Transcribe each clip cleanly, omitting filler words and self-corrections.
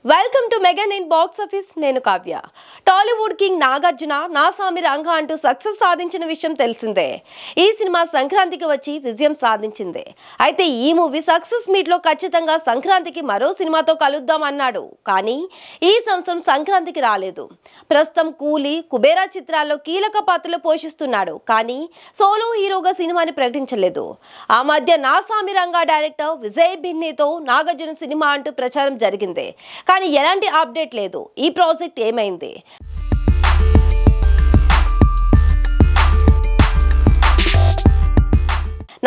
Welcome to mega in box office. నేను Kavya. Tollywood king Nagarjuna నా సామి రంగా అంటూ సక్సెస్ సాధించిన విషయం తెలిసిందే. ఈ సినిమా సంక్రాంతికి వచ్చి విజయం సాధించింది. అయితే ఈ మూవీ సక్సెస్ మీట్ లో ఖచ్చితంగా సంక్రాంతికి మరో సినిమాతో కలుద్దాం అన్నాడు. కానీ ఈ సంవత్సరం సంక్రాంతికి రాలేదు. ప్రస్తుతం కూలీ, కుబేరా చిత్రాల్లో కీలక పాత్రలు పోషిస్తున్నాడు. కానీ సోలో హీరోగా సినిమాని ప్రకటించలేదు. ఆ మధ్య నా సామి రంగా డైరెక్టర్ విజయ్ బిన్నీతో నాగార్జున సినిమా అంటూ ప్రచారం జరిగింది. కానీ ఎలాంటి అప్డేట్ లేదు. ఈ ప్రాజెక్ట్ ఏమైంది?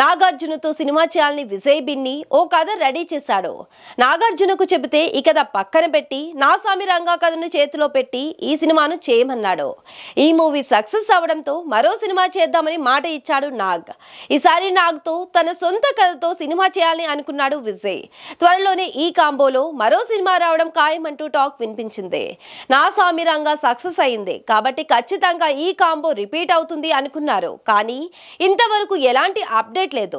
నాగార్జునతో సినిమా చేయాలని విజయ్ బిన్ని ఓ కథ రెడీ చేశాడు. నాగార్జునకు చెబితే ఈ కథ పక్కన పెట్టి నా సామి రంగా కథను చేతిలో పెట్టి ఈ సినిమాను చేయమన్నాడు. ఈ మూవీ సక్సెస్ అవడంతో మరో సినిమా చేద్దామని మాట ఇచ్చాడు నాగ్. ఈసారి నాగ్తో తన సొంత కథతో సినిమా చేయాలని అనుకున్నాడు విజయ్. త్వరలోనే ఈ కాంబోలో మరో సినిమా రావడం ఖాయమంటూ టాక్ వినిపించింది. నా సామి రంగా సక్సెస్ అయింది కాబట్టి ఖచ్చితంగా ఈ కాంబో రిపీట్ అవుతుంది అనుకున్నారు. కానీ ఇంతవరకు ఎలాంటి అప్డేట్ లేదు.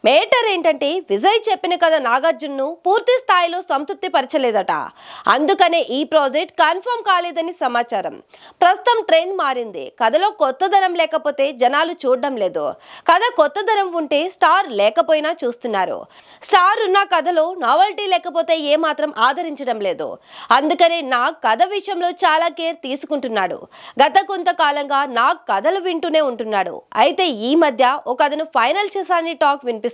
మేటర్ ఏంటంటే విజయ్ చెప్పిన కథ నాగార్జున్ను పూర్తి స్థాయిలో సంతృప్తి పరచలేదట. అందుకనే ఈ ప్రాజెక్ట్ కన్ఫర్మ్ కాలేదని సమాచారం. ప్రస్తుతం ట్రెండ్ మారింది. కథలో కొత్తదనం లేకపోతే జనాలు చూడడం లేదు. కథ కొత్తదనం ఉంటే స్టార్ లేకపోయినా చూస్తున్నారు. స్టార్ ఉన్న కథలో నావల్టీ లేకపోతే ఏమాత్రం ఆదరించడం లేదు. అందుకనే నాగ్ కథ విషయంలో చాలా కేర్ తీసుకుంటున్నాడు. గత కొంతకాలంగా నాగ్ కథలు వింటూనే ఉంటున్నాడు. అయితే ఈ మధ్య ఒక కథను ఫైనల్ చేశారని టాక్ వినిపిస్తుంది.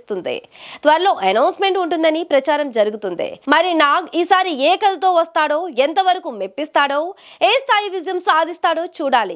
త్వరలో అనౌన్స్మెంట్ ఉంటుందని ప్రచారం జరుగుతుంది. మరి నాగ్ ఈసారి ఏ కథతో వస్తాడో, ఎంతవరకు మెప్పిస్తాడో, ఏ స్థాయి విజయం సాధిస్తాడో చూడాలి.